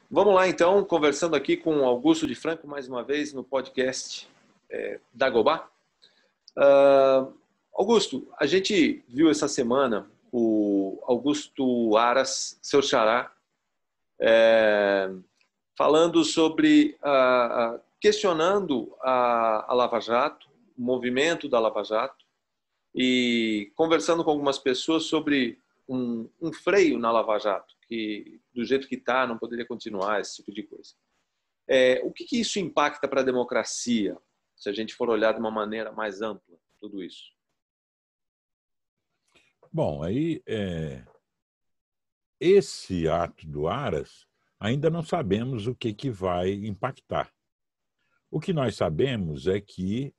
Vamos lá, então, conversando aqui com Augusto de Franco, mais uma vez, no podcast Dagobá. Augusto, a gente viu essa semana o Augusto Aras, seu xará, falando sobre, questionando a Lava Jato, o movimento da Lava Jato, e conversando com algumas pessoas sobre um freio na Lava Jato, que do jeito que está não poderia continuar, esse tipo de coisa. O que isso impacta para a democracia, se a gente for olhar de uma maneira mais ampla, tudo isso? Bom, aí esse ato do Aras, ainda não sabemos o que vai impactar. O que nós sabemos é que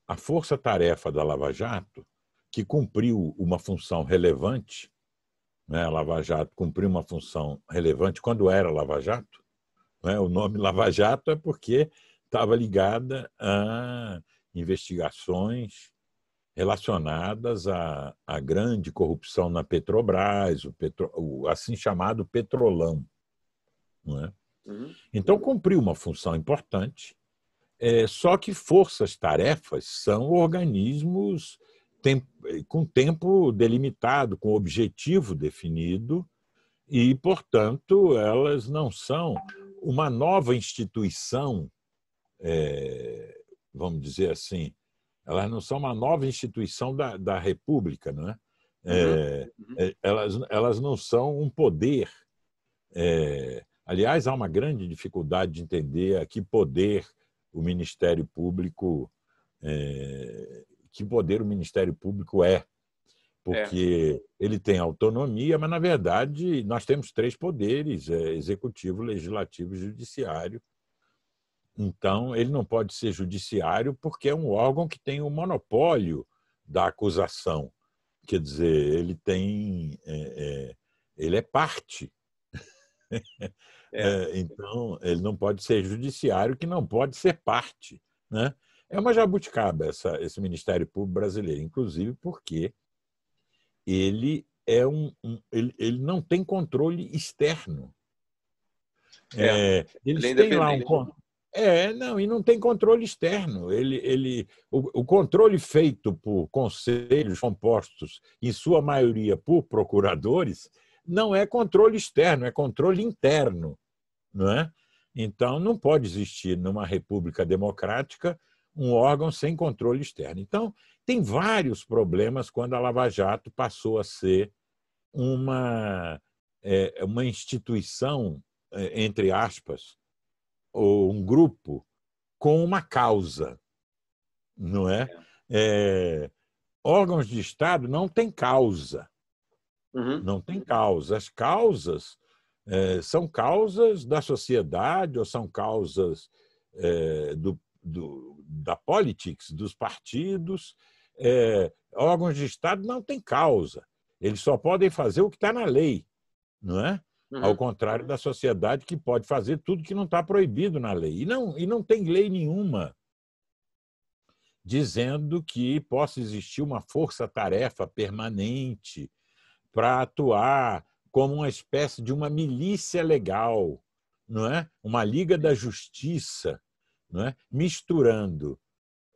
a força-tarefa da Lava Jato, que cumpriu uma função relevante, né? A Lava Jato cumpriu uma função relevante quando era Lava Jato, né? O nome Lava Jato é porque estava ligada a investigações relacionadas à grande corrupção na Petrobras, o assim chamado Petrolão. Não é? Então, cumpriu uma função importante, só que forças-tarefas são organismos com tempo delimitado, com objetivo definido, e, portanto, elas não são uma nova instituição, vamos dizer assim, elas não são uma nova instituição da República, não é? Elas não são um poder. Aliás, há uma grande dificuldade de entender a que poder o Ministério Público é, porque ele tem autonomia, mas, na verdade, nós temos três poderes, executivo, legislativo e judiciário. Então, ele não pode ser judiciário porque é um órgão que tem o monopólio da acusação. Quer dizer, ele é parte. Então, ele não pode ser judiciário, que não pode ser parte, né? É uma jabuticaba esse Ministério Público brasileiro, inclusive porque ele ele não tem controle externo. Eles têm lá e não tem controle externo. O controle feito por conselhos compostos, em sua maioria por procuradores, não é controle externo, é controle interno, não é? Então, não pode existir numa república democrática um órgão sem controle externo. Então, tem vários problemas quando a Lava Jato passou a ser uma instituição, entre aspas, ou um grupo com uma causa, não é? Órgãos de Estado não têm causa. Não tem causa. As causas são causas da sociedade ou são causas da politics, dos partidos. Órgãos de Estado não têm causa. Eles só podem fazer o que está na lei, não é? Ao contrário da sociedade, que pode fazer tudo que não está proibido na lei. E não tem lei nenhuma dizendo que possa existir uma força-tarefa permanente para atuar como uma espécie de uma milícia legal, não é? Uma Liga da Justiça, não é? Misturando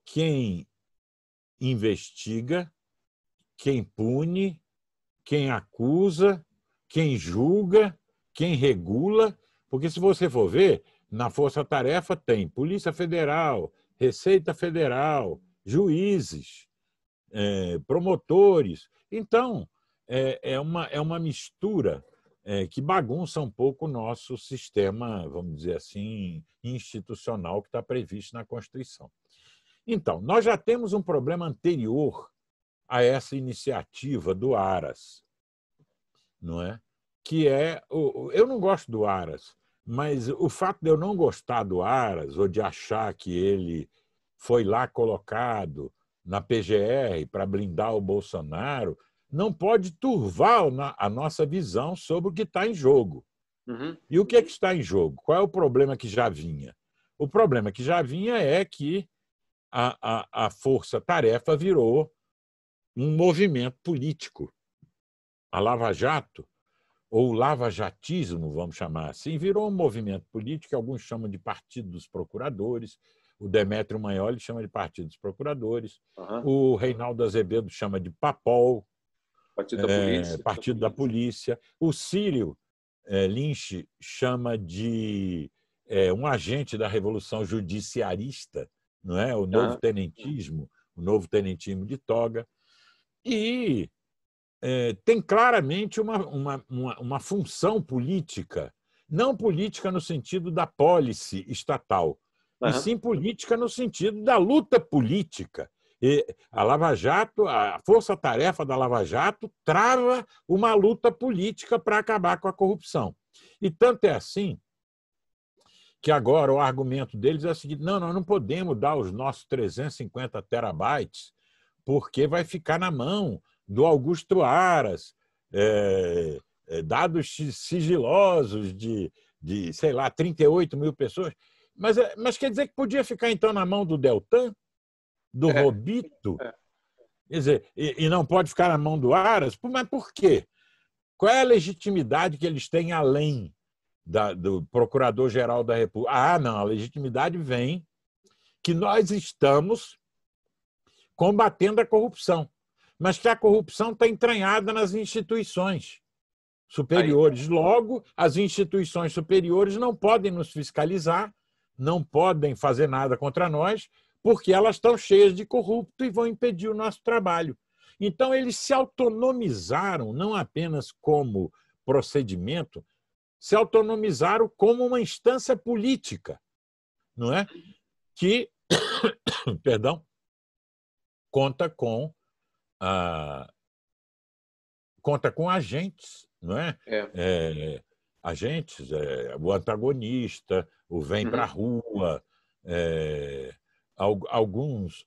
quem investiga, quem pune, quem acusa, quem julga, quem regula, porque, se você for ver, na Força-Tarefa tem Polícia Federal, Receita Federal, juízes, promotores. Então, é uma mistura que bagunça um pouco o nosso sistema, vamos dizer assim, institucional que está previsto na Constituição. Então, nós já temos um problema anterior a essa iniciativa do Aras, não é? Que eu não gosto do Aras, mas o fato de eu não gostar do Aras ou de achar que ele foi lá colocado na PGR para blindar o Bolsonaro não pode turvar a nossa visão sobre o que está em jogo. E o que está em jogo? Qual é o problema que já vinha? O problema que já vinha é que a força-tarefa virou um movimento político. A Lava Jato ou lava-jatismo, vamos chamar assim, virou um movimento político que alguns chamam de Partido dos Procuradores, o Demétrio Maioli chama de Partido dos Procuradores, o Reinaldo Azevedo chama de PAPOL, Partido da Polícia. Partido da Polícia, o Círio Lynch chama de um agente da Revolução Judiciarista, não é? O novo tenentismo, o novo tenentismo de toga. E tem claramente uma função política, não política no sentido da policy estatal, e sim política no sentido da luta política. E a Lava Jato, a força-tarefa da Lava Jato, trava uma luta política para acabar com a corrupção. E tanto é assim que agora o argumento deles é o seguinte: não, nós não podemos dar os nossos 350 terabytes porque vai ficar na mão do Augusto Aras, dados sigilosos de, sei lá, 38 mil pessoas. Mas quer dizer que podia ficar, então, na mão do Deltan, do Robito? Quer dizer, e não pode ficar na mão do Aras? Mas por quê? Qual é a legitimidade que eles têm além do Procurador-Geral da República? Ah, não, a legitimidade vem que nós estamos combatendo a corrupção, mas que a corrupção está entranhada nas instituições superiores. Logo, as instituições superiores não podem nos fiscalizar, não podem fazer nada contra nós, porque elas estão cheias de corrupto e vão impedir o nosso trabalho. Então, eles se autonomizaram, não apenas como procedimento, se autonomizaram como uma instância política, não é? Que, perdão, conta com agentes, não é? Agentes, o antagonista, o vem para a rua,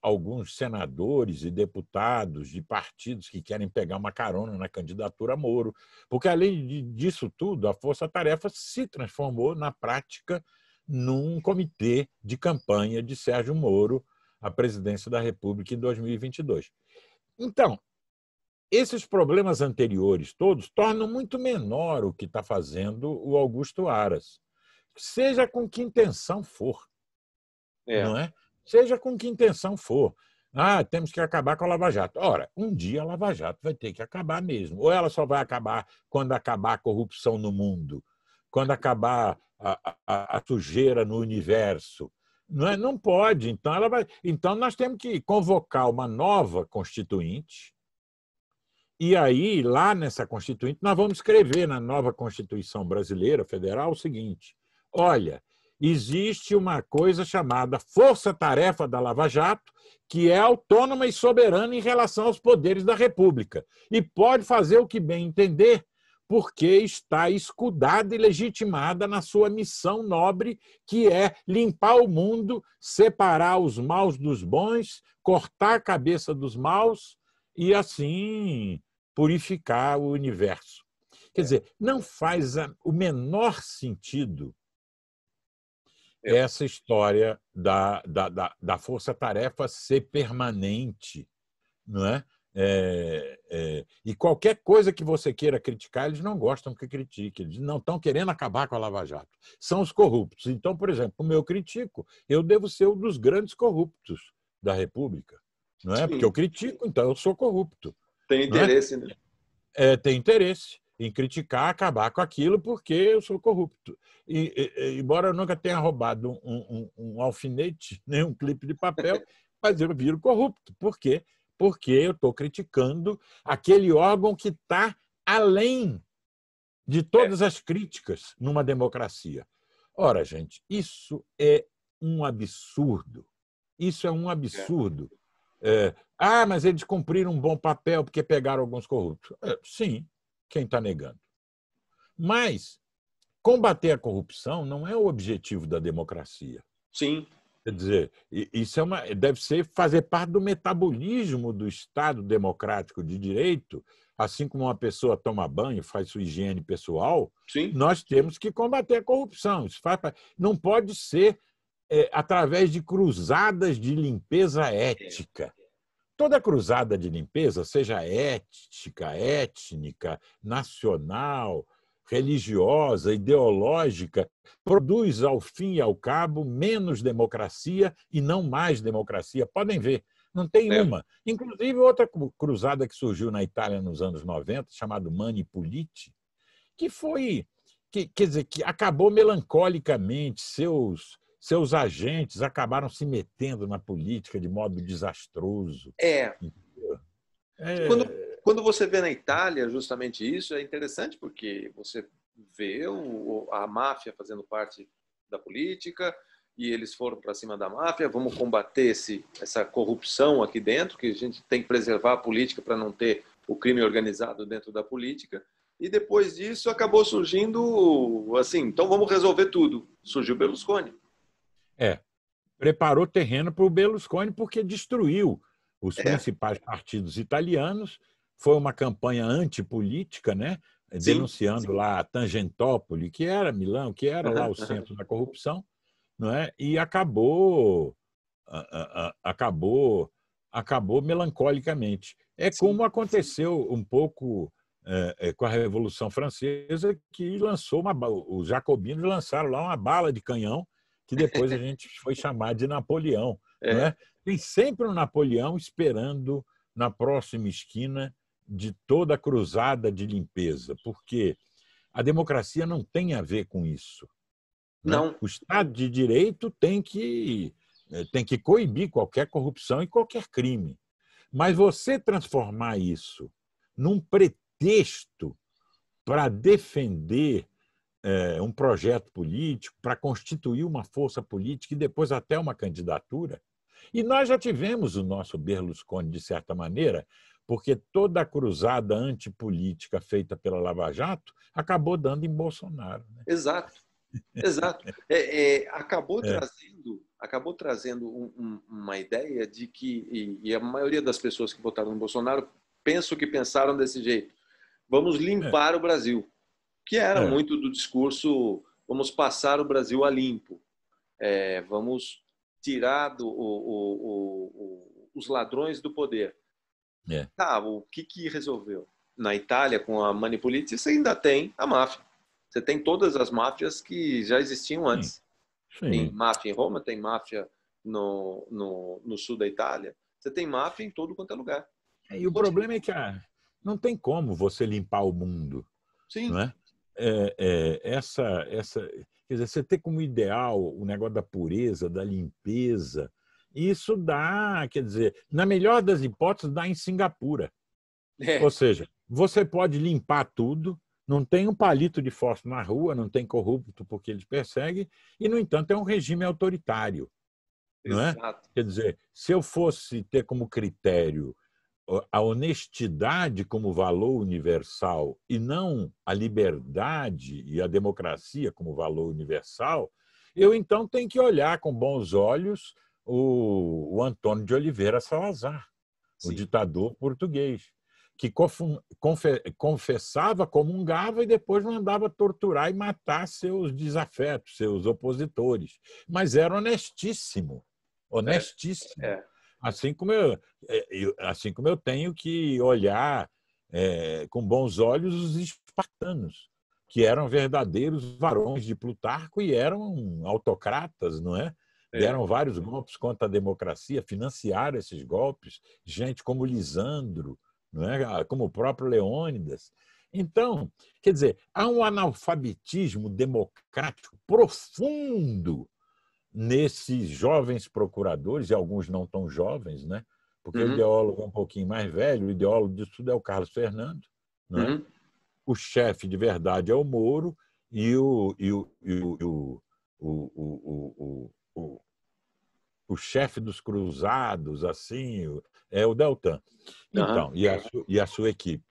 alguns senadores e deputados de partidos que querem pegar uma carona na candidatura Moro, porque, além disso tudo, a Força-Tarefa se transformou, na prática, num comitê de campanha de Sérgio Moro à presidência da República em 2022. Então, esses problemas anteriores todos tornam muito menor o que está fazendo o Augusto Aras, seja com que intenção for, não é? Seja com que intenção for. Temos que acabar com a Lava Jato. Ora, um dia a Lava Jato vai ter que acabar mesmo. Ou ela só vai acabar quando acabar a corrupção no mundo, quando acabar a sujeira no universo. Não pode. Então, nós temos que convocar uma nova Constituinte. E aí, lá nessa Constituinte, nós vamos escrever na nova Constituição Brasileira Federal o seguinte: olha, existe uma coisa chamada Força-Tarefa da Lava Jato, que é autônoma e soberana em relação aos poderes da República e pode fazer o que bem entender, porque está escudada e legitimada na sua missão nobre, que é limpar o mundo, separar os maus dos bons, cortar a cabeça dos maus e, assim, purificar o universo. Quer dizer, não faz o menor sentido essa história da força-tarefa ser permanente, não é? E qualquer coisa que você queira criticar, eles não gostam que critique, eles não estão querendo acabar com a Lava Jato. São os corruptos. Então, por exemplo, como eu critico, eu devo ser um dos grandes corruptos da República, não é? Sim. Porque eu critico, então eu sou corrupto. Tem interesse, né? Tem interesse em criticar, acabar com aquilo, porque eu sou corrupto. Embora eu nunca tenha roubado um alfinete, nem um clipe de papel, mas eu viro corrupto. Por quê? Porque eu estou criticando aquele órgão que está além de todas as críticas numa democracia. Ora, gente, isso é um absurdo. Isso é um absurdo. Mas eles cumpriram um bom papel porque pegaram alguns corruptos. Sim, quem está negando? Mas combater a corrupção não é o objetivo da democracia. Sim. Quer dizer, isso deve fazer parte do metabolismo do Estado democrático de direito, assim como uma pessoa toma banho, faz sua higiene pessoal. Sim. Nós temos que combater a corrupção. Isso não pode ser através de cruzadas de limpeza ética. Toda cruzada de limpeza, seja ética, étnica, nacional, religiosa, ideológica, produz, ao fim e ao cabo, menos democracia e não mais democracia. Podem ver, não tem uma. Inclusive, outra cruzada que surgiu na Itália nos anos 90, chamada Mani Puliti, que foi, quer dizer, que acabou melancolicamente, seus agentes acabaram se metendo na política de modo desastroso. É. É... Quando você vê na Itália justamente isso, é interessante porque você vê a máfia fazendo parte da política e eles foram para cima da máfia, vamos combater essa corrupção aqui dentro, que a gente tem que preservar a política para não ter o crime organizado dentro da política. E depois disso acabou surgindo assim, então vamos resolver tudo. Surgiu Berlusconi. Preparou terreno para o Berlusconi porque destruiu os principais partidos italianos. Foi uma campanha antipolítica, né? Denunciando lá a Tangentopoli, que era Milão, que era lá o centro da corrupção, não é? E acabou melancolicamente. Como aconteceu um pouco com a Revolução Francesa, que lançou os jacobinos lançaram lá uma bala de canhão que depois a gente foi chamar de Napoleão. Não é? Tem sempre um Napoleão esperando na próxima esquina de toda a cruzada de limpeza, porque a democracia não tem a ver com isso. Não. O Estado de Direito tem que coibir qualquer corrupção e qualquer crime. Mas você transformar isso num pretexto para defender um projeto político, para constituir uma força política e depois até uma candidatura. E nós já tivemos o nosso Berlusconi, de certa maneira, porque toda a cruzada antipolítica feita pela Lava Jato acabou dando em Bolsonaro. Né? Exato. Acabou trazendo uma ideia de que, e a maioria das pessoas que votaram no Bolsonaro pensaram desse jeito, vamos limpar o Brasil, que era muito do discurso, vamos passar o Brasil a limpo, vamos tirar os ladrões do poder. O que resolveu? Na Itália, com a Mani Puliti, você ainda tem a máfia. Você tem todas as máfias que já existiam antes. Sim. Tem máfia em Roma, tem máfia no sul da Itália. Você tem máfia em todo quanto é lugar. E o problema é que não tem como você limpar o mundo. Sim. Não é? Quer dizer, você ter como ideal o negócio da pureza, da limpeza, isso dá, quer dizer, na melhor das hipóteses, dá em Singapura. Ou seja, você pode limpar tudo, não tem um palito de fósforo na rua, não tem corrupto porque eles perseguem, e, no entanto, é um regime autoritário. Não é? Quer dizer, se eu fosse ter como critério a honestidade como valor universal e não a liberdade e a democracia como valor universal, eu então tenho que olhar com bons olhos o Antônio de Oliveira Salazar, o ditador português, que confessava, comungava e depois mandava torturar e matar seus desafetos, seus opositores. Mas era honestíssimo. Honestíssimo. Assim como eu tenho que olhar com bons olhos os espartanos, que eram verdadeiros varões de Plutarco e eram autocratas, não é? Deram vários golpes contra a democracia, financiaram esses golpes, gente como Lisandro, não é? Como o próprio Leônidas. Então, quer dizer, há um analfabetismo democrático profundo nesses jovens procuradores, e alguns não tão jovens, né? Porque o ideólogo é um pouquinho mais velho, o ideólogo disso tudo é o Carlos Fernando, não é? O chefe de verdade é o Moro e o chefe dos cruzados assim é o Deltan. Então, e a sua equipe.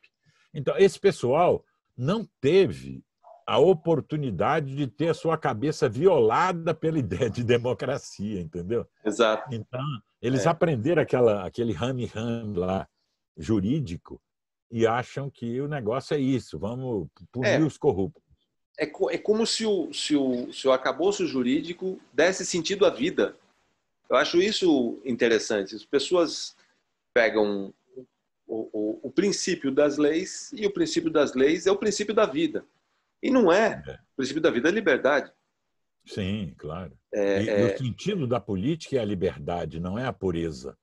Então, esse pessoal não teve a oportunidade de ter a sua cabeça violada pela ideia de democracia, entendeu? Exato. Então, eles aprenderam aquele rame-rame lá jurídico e acham que o negócio é isso, vamos punir os corruptos. É como se o arcabouço jurídico desse sentido à vida. Eu acho isso interessante. As pessoas pegam o princípio das leis, e o princípio das leis é o princípio da vida. E não é. O princípio da vida é liberdade. Sim, claro. E o sentido da política é a liberdade, não é a pureza.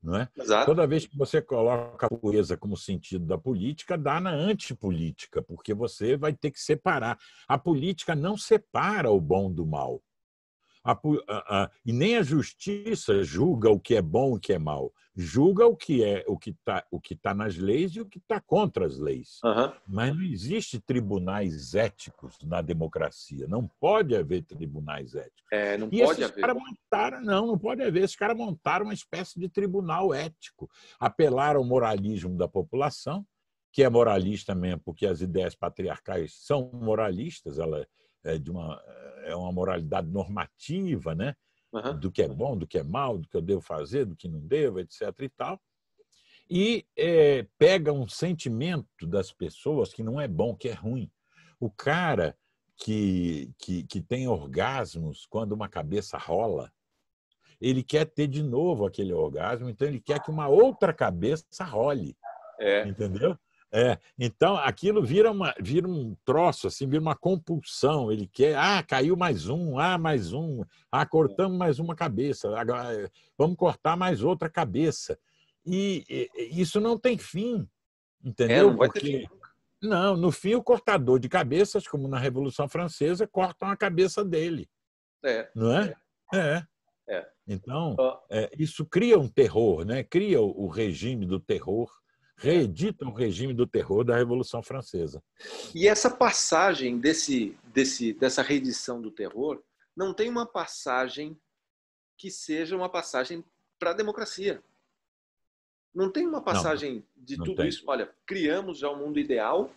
Não é? Exato. Toda vez que você coloca a pureza como sentido da política, dá na antipolítica, porque você vai ter que separar. A política não separa o bom do mal. E nem a justiça julga o que é bom e o que é mal. Julga o que tá nas leis e o que está contra as leis. Uhum. Mas não existe tribunais éticos na democracia. Não pode haver tribunais éticos. Não E pode esses haver. caras montaram, não pode haver. Esses caras montaram uma espécie de tribunal ético. Apelaram ao moralismo da população, que é moralista mesmo, porque as ideias patriarcais são moralistas, ela é uma moralidade normativa, né? Uhum. Do que é bom, do que é mal, do que eu devo fazer, do que não devo, etc. e tal. E pega um sentimento das pessoas que não é bom, que é ruim. O cara que tem orgasmos quando uma cabeça rola, ele quer ter de novo aquele orgasmo, então ele quer que uma outra cabeça role. Entendeu? Então, aquilo vira um troço, assim, vira uma compulsão. Ele quer, caiu mais um, mais um, cortamos mais uma cabeça, agora vamos cortar mais outra cabeça. E isso não tem fim, entendeu? Não vai ter fim. Não, no fim, o cortador de cabeças, como na Revolução Francesa, cortam a cabeça dele. Não é? Então, isso cria um terror, né? Cria o regime do terror, reedita o regime do terror da Revolução Francesa. E essa passagem dessa reedição do terror não tem uma passagem que seja uma passagem para a democracia. Não tem uma passagem de tudo tem. isso. Olha, criamos já o mundo ideal,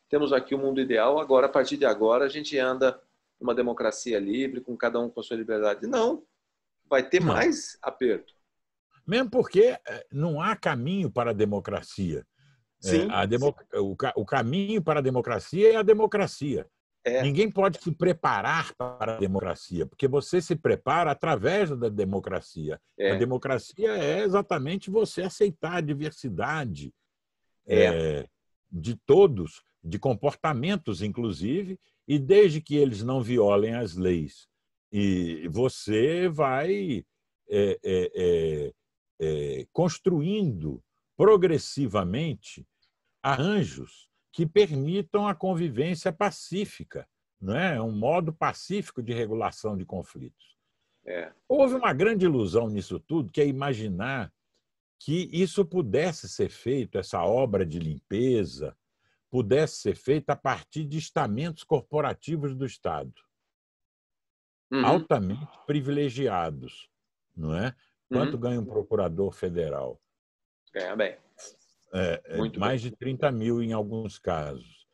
temos aqui o mundo ideal, agora, a partir de agora, a gente anda numa democracia livre, com cada um com a sua liberdade. Não, vai ter mais aperto. Mesmo porque não há caminho para a democracia. Sim. O caminho para a democracia é a democracia. Ninguém pode se preparar para a democracia, porque você se prepara através da democracia. A democracia é exatamente você aceitar a diversidade de todos, de comportamentos, inclusive, e desde que eles não violem as leis. E você vai construindo progressivamente arranjos que permitam a convivência pacífica, não é? Um modo pacífico de regulação de conflitos. Houve uma grande ilusão nisso tudo, que é imaginar que isso pudesse ser feito, essa obra de limpeza, pudesse ser feita a partir de estamentos corporativos do Estado, altamente privilegiados, não é? Quanto ganha um procurador federal? Ganha bem. Mais de 30 mil em alguns casos.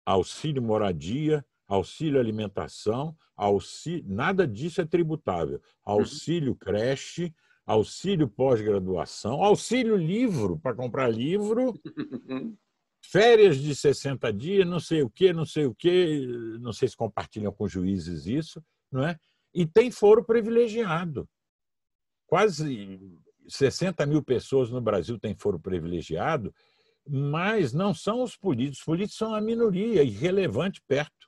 Auxílio moradia, auxílio alimentação, nada disso é tributável. Auxílio creche, auxílio pós-graduação, auxílio livro para comprar livro, férias de 60 dias, não sei o quê, não sei se compartilham com juízes isso, não é? E tem foro privilegiado. Quase 60 mil pessoas no Brasil têm foro privilegiado, mas não são os políticos são a minoria, irrelevante perto,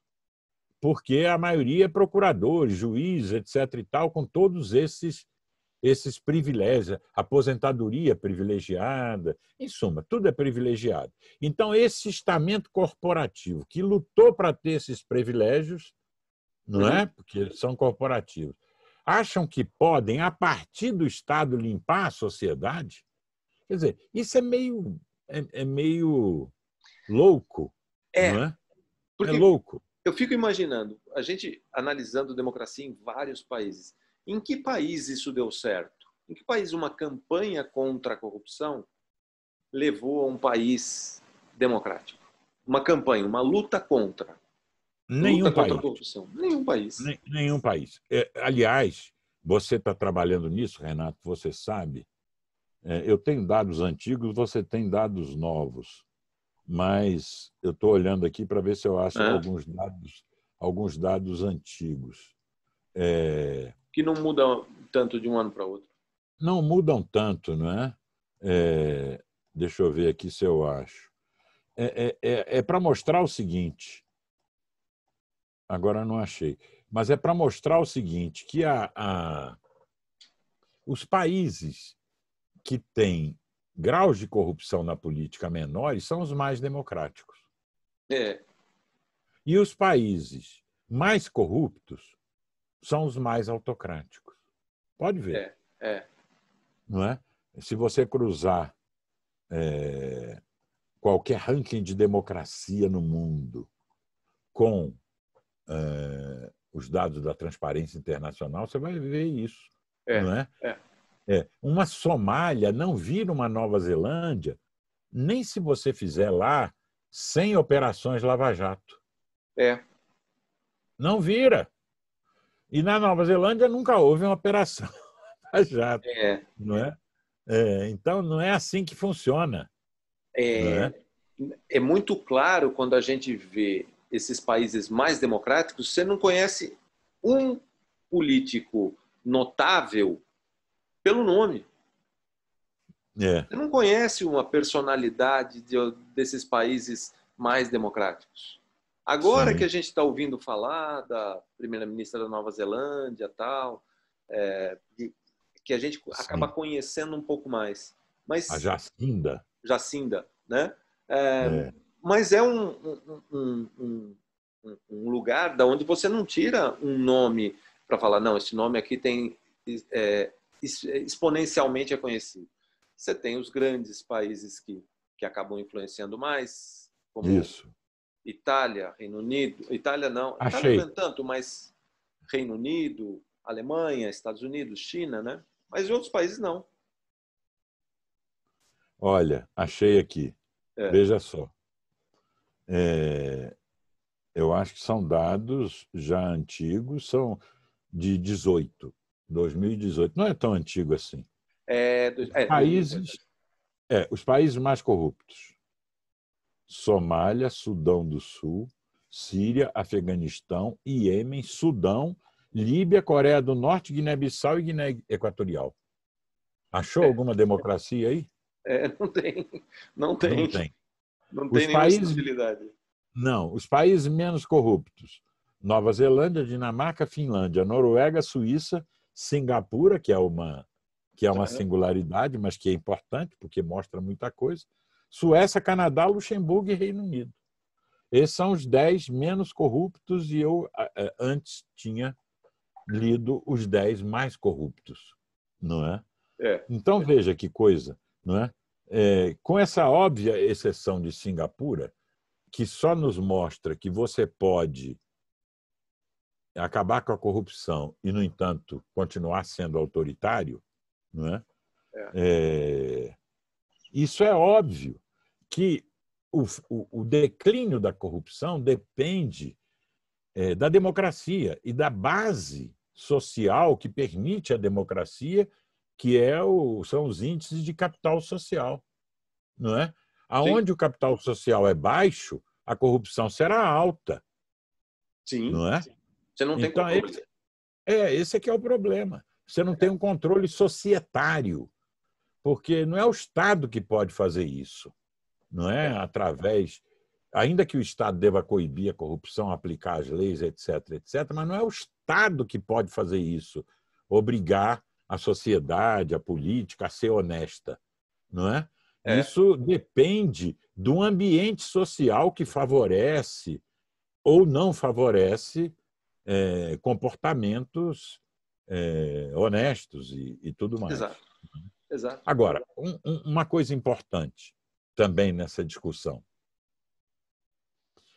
porque a maioria é procuradores, juízes, etc. e tal, com todos esses privilégios, aposentadoria privilegiada, em suma, tudo é privilegiado. Então, esse estamento corporativo que lutou para ter esses privilégios, não é? Porque são corporativos, acham que podem, a partir do Estado, limpar a sociedade? Quer dizer, isso é meio louco, não é? Porque louco. Eu fico imaginando, a gente analisando democracia em vários países. Em que país isso deu certo? Em que país uma campanha contra a corrupção levou a um país democrático? Uma campanha, uma luta contra. Nenhum contra a corrupção. Nenhum país. Nenhum país. Aliás, você está trabalhando nisso, Renato, você sabe. Eu tenho dados antigos, você tem dados novos. Mas eu estou olhando aqui para ver se eu acho alguns dados antigos. Que não mudam tanto de um ano para outro. Não mudam tanto, não é? Deixa eu ver aqui se eu acho. É para mostrar o seguinte, agora não achei. Mas é para mostrar o seguinte, que os países que têm graus de corrupção na política menores são os mais democráticos. É, E os países mais corruptos são os mais autocráticos. Pode ver, é. não é? Se você cruzar qualquer ranking de democracia no mundo com os dados da Transparência Internacional, você vai ver isso, não é? Uma Somália não vira uma Nova Zelândia, nem se você fizer lá 100 operações Lava Jato. Não vira. E na Nova Zelândia nunca houve uma operação Lava Jato, não é? Então, não é assim que funciona. Não é? É muito claro quando a gente vê esses países mais democráticos, você não conhece um político notável pelo nome. Você não conhece uma personalidade desses países mais democráticos. Agora que a gente está ouvindo falar da primeira-ministra da Nova Zelândia, tal, que a gente acaba conhecendo um pouco mais. Mas, a Jacinda. Jacinda, né? Mas é um lugar da onde você não tira um nome para falar, não, esse nome aqui tem exponencialmente é conhecido. Você tem os grandes países que acabam influenciando mais, como Itália, Reino Unido. Itália não, Itália não é tanto, mas Reino Unido, Alemanha, Estados Unidos, China, né? Mas em outros países não. Olha, achei aqui. Veja só. Eu acho que são dados já antigos, são de 2018. Não é tão antigo assim. Os países mais corruptos: Somália, Sudão do Sul, Síria, Afeganistão, Iêmen, Sudão, Líbia, Coreia do Norte, Guiné-Bissau e Guiné Equatorial. Achou alguma democracia aí? Não tem. Não tem nenhuma estabilidade. Não, os países menos corruptos: Nova Zelândia, Dinamarca, Finlândia, Noruega, Suíça, Singapura, que é uma singularidade, mas que é importante porque mostra muita coisa, Suécia, Canadá, Luxemburgo e Reino Unido. Esses são os 10 menos corruptos e eu antes tinha lido os 10 mais corruptos, não é? Então veja que coisa, não é? Com essa óbvia exceção de Singapura, que só nos mostra que você pode acabar com a corrupção e, no entanto, continuar sendo autoritário, não é? Isso é óbvio que o declínio da corrupção depende da democracia e da base social que permite a democracia, que são os índices de capital social, não é? Aonde o capital social é baixo, a corrupção será alta. Sim. Não é? Você não tem controle. Esse é que é o problema. Você não tem um controle societário, porque não é o Estado que pode fazer isso. Não é através... Ainda que o Estado deva coibir a corrupção, aplicar as leis, etc., mas não é o Estado que pode fazer isso, obrigar a sociedade, a política a ser honesta. Não é? Isso depende do ambiente social que favorece ou não favorece comportamentos honestos e tudo mais. Exato. Agora, uma coisa importante também nessa discussão: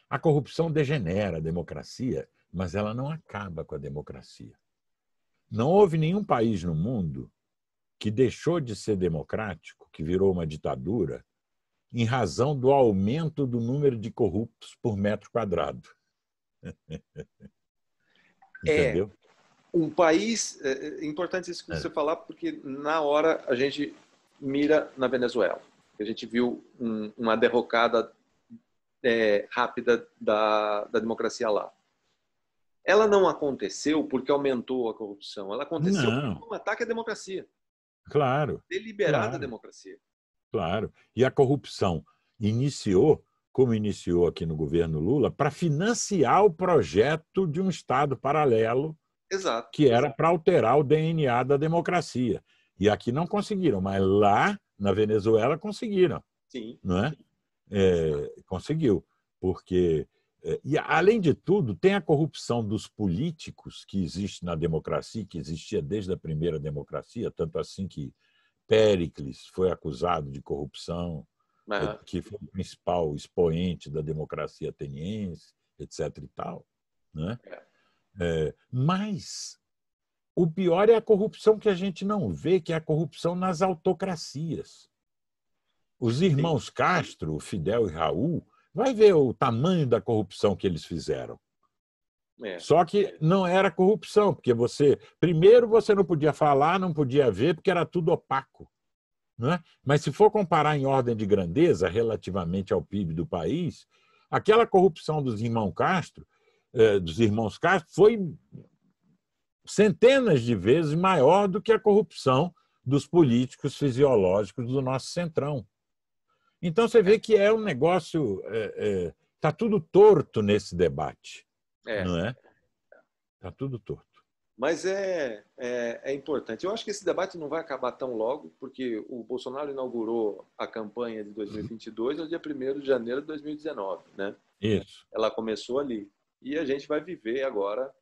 a corrupção degenera a democracia, mas ela não acaba com a democracia. Não houve nenhum país no mundo que deixou de ser democrático, que virou uma ditadura, em razão do aumento do número de corruptos por metro quadrado. Entendeu? Um país... É importante isso que você falar, porque na hora a gente mira na Venezuela. A gente viu uma derrocada rápida da democracia lá. Ela não aconteceu porque aumentou a corrupção. Ela aconteceu por um ataque à democracia. Claro. Deliberada democracia. Claro. E a corrupção iniciou como iniciou aqui no governo Lula, para financiar o projeto de um Estado paralelo Exato. que era para alterar o DNA da democracia. E aqui não conseguiram, mas lá na Venezuela conseguiram. Sim. Não é? Conseguiu, porque, e além de tudo, tem a corrupção dos políticos que existe na democracia, que existia desde a primeira democracia, tanto assim que Péricles foi acusado de corrupção, que foi o principal expoente da democracia ateniense, etc. e tal, né? Mas o pior é a corrupção que a gente não vê, que é a corrupção nas autocracias. Os irmãos Castro, Fidel e Raul, vai ver o tamanho da corrupção que eles fizeram. Só que não era corrupção, porque primeiro você não podia falar, não podia ver, porque era tudo opaco. Não é? Mas se for comparar em ordem de grandeza, relativamente ao PIB do país, aquela corrupção dos irmãos Castro foi centenas de vezes maior do que a corrupção dos políticos fisiológicos do nosso centrão. Então, você vê que é um negócio... Está tudo torto nesse debate, não é? Está tudo torto. Mas é importante. Eu acho que esse debate não vai acabar tão logo, porque o Bolsonaro inaugurou a campanha de 2022 no dia 1º de janeiro de 2019. Né? Isso. Ela começou ali. E a gente vai viver agora,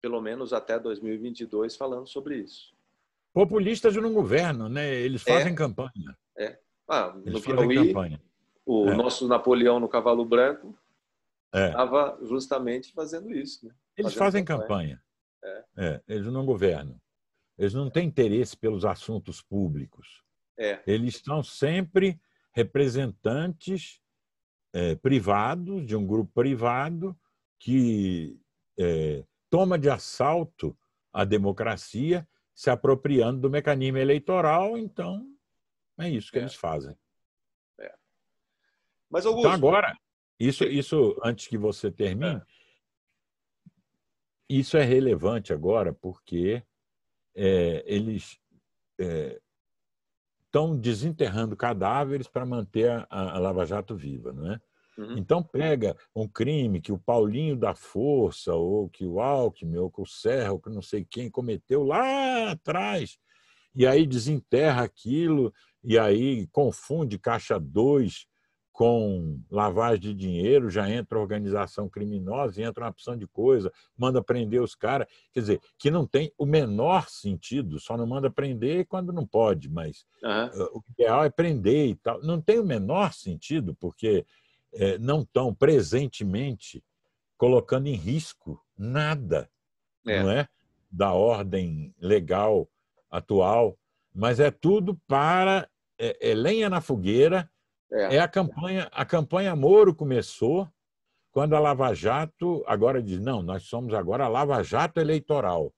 pelo menos até 2022, falando sobre isso. Populistas não governam, né? Eles fazem campanha. No Piauí, o nosso Napoleão no cavalo branco estava justamente fazendo isso. Né? Eles fazem campanha. Eles não governam. Eles não têm interesse pelos assuntos públicos. Eles são sempre representantes privados, de um grupo privado, que toma de assalto a democracia, se apropriando do mecanismo eleitoral. Então, é isso que eles fazem. Mas, Augusto... Então, agora, isso antes que você termine, isso é relevante agora porque eles estão desenterrando cadáveres para manter a Lava Jato viva, não é? Então, pega um crime que o Paulinho da Força, ou que o Alckmin, ou que o Serra, ou que não sei quem cometeu lá atrás, e aí desenterra aquilo, e aí confunde Caixa 2 com lavagem de dinheiro, já entra organização criminosa, entra uma opção de coisa, manda prender os caras. Quer dizer, que não tem o menor sentido, só não manda prender quando não pode, mas o ideal é prender e tal. Não tem o menor sentido, porque não estão presentemente colocando em risco nada, não é? Da ordem legal atual, mas é tudo para lenha na fogueira. A campanha Moro começou quando a Lava Jato agora diz, não, nós somos agora a Lava Jato eleitoral.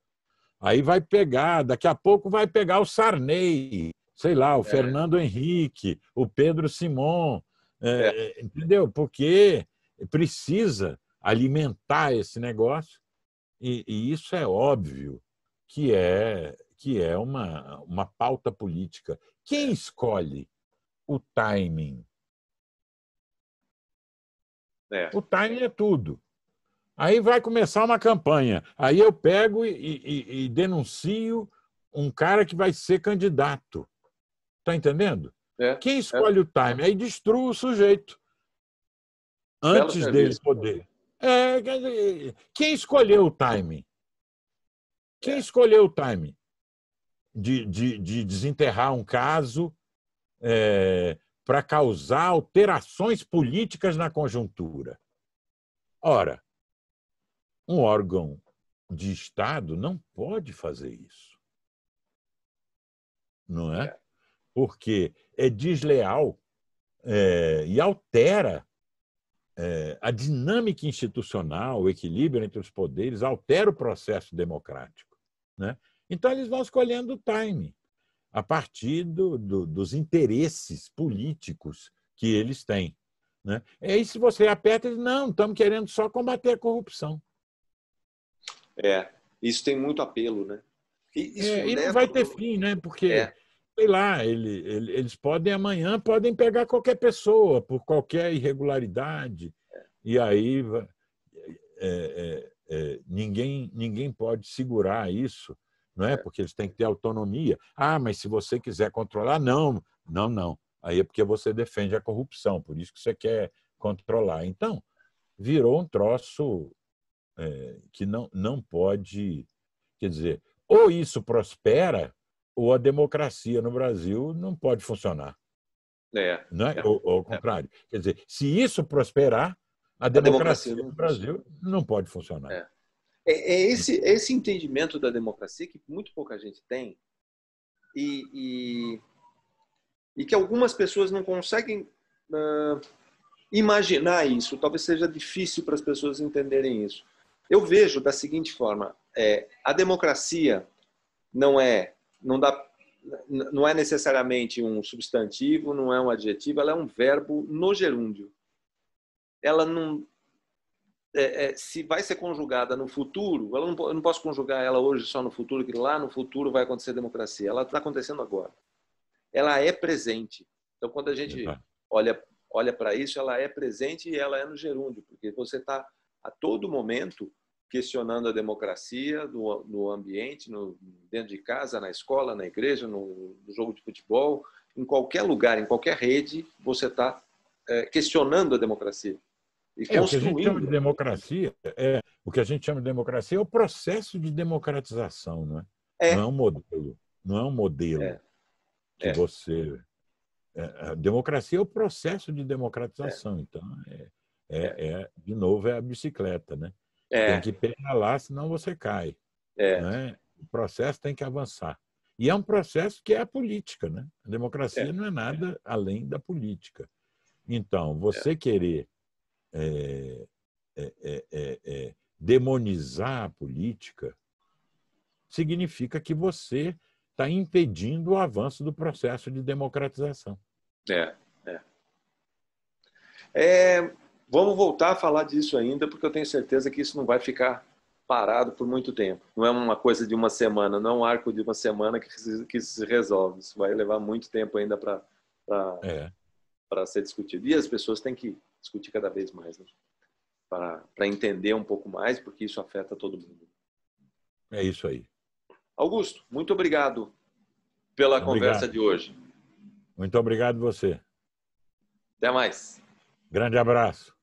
Aí vai pegar, daqui a pouco vai pegar o Sarney, sei lá, o Fernando Henrique, o Pedro Simon, entendeu? Porque precisa alimentar esse negócio e isso é óbvio que é uma pauta política. Quem escolhe o timing? O timing é tudo. Aí vai começar uma campanha. Aí eu pego e denuncio um cara que vai ser candidato. Está entendendo? Quem escolhe o timing? Aí destrua o sujeito antes dele poder. Quem escolheu o timing? Quem escolheu o timing de desenterrar um caso para causar alterações políticas na conjuntura? Ora, um órgão de Estado não pode fazer isso. Não é? Porque é desleal e altera a dinâmica institucional, o equilíbrio entre os poderes, altera o processo democrático. Né? Então, eles vão escolhendo o time a partir dos interesses políticos que eles têm. Né? E aí, se você aperta, eles não, estamos querendo só combater a corrupção. Isso tem muito apelo, né? E não vai ter fim, né? Porque sei lá, eles podem amanhã podem pegar qualquer pessoa por qualquer irregularidade e aí ninguém pode segurar isso, não é? Porque eles têm que ter autonomia. Ah, mas se você quiser controlar, não, não, não. Aí é porque você defende a corrupção, por isso que você quer controlar. Então, virou um troço que não pode, quer dizer, ou isso prospera ou a democracia no Brasil não pode funcionar. Não é? Ou ao contrário. Quer dizer, se isso prosperar, a democracia democracia não no funciona. Brasil não pode funcionar. Esse entendimento da democracia que muito pouca gente tem e que algumas pessoas não conseguem imaginar isso. Talvez seja difícil para as pessoas entenderem isso. Eu vejo da seguinte forma: a democracia não é necessariamente um substantivo, não é um adjetivo, ela é um verbo no gerúndio. Ela não se vai ser conjugada no futuro, eu não posso conjugar ela hoje só no futuro, que lá no futuro vai acontecer democracia. Ela está acontecendo agora. Ela é presente. Então, quando a gente olha para isso, ela é presente e ela é no gerúndio, porque você está a todo momento questionando a democracia no ambiente, dentro de casa, na escola, na igreja, no jogo de futebol, em qualquer lugar, em qualquer rede, você está questionando a democracia. E o que a gente chama de construindo. democracia o que a gente chama de democracia é o processo de democratização, não é? Não é um modelo, não é um modelo que você a democracia é o processo de democratização. Então de novo a bicicleta, né? Tem que pedalar, senão você cai, né? O processo tem que avançar. E é um processo que é a política, né? A democracia não é nada além da política. Então, você querer demonizar a política significa que você está impedindo o avanço do processo de democratização. Vamos voltar a falar disso ainda, porque eu tenho certeza que isso não vai ficar parado por muito tempo. Não é uma coisa de uma semana, não é um arco de uma semana que se resolve. Isso vai levar muito tempo ainda para ser discutido. E as pessoas têm que discutir cada vez mais, né? Para entender um pouco mais, porque isso afeta todo mundo. É isso aí. Augusto, muito obrigado pela conversa de hoje. Muito obrigado você. Até mais. Grande abraço.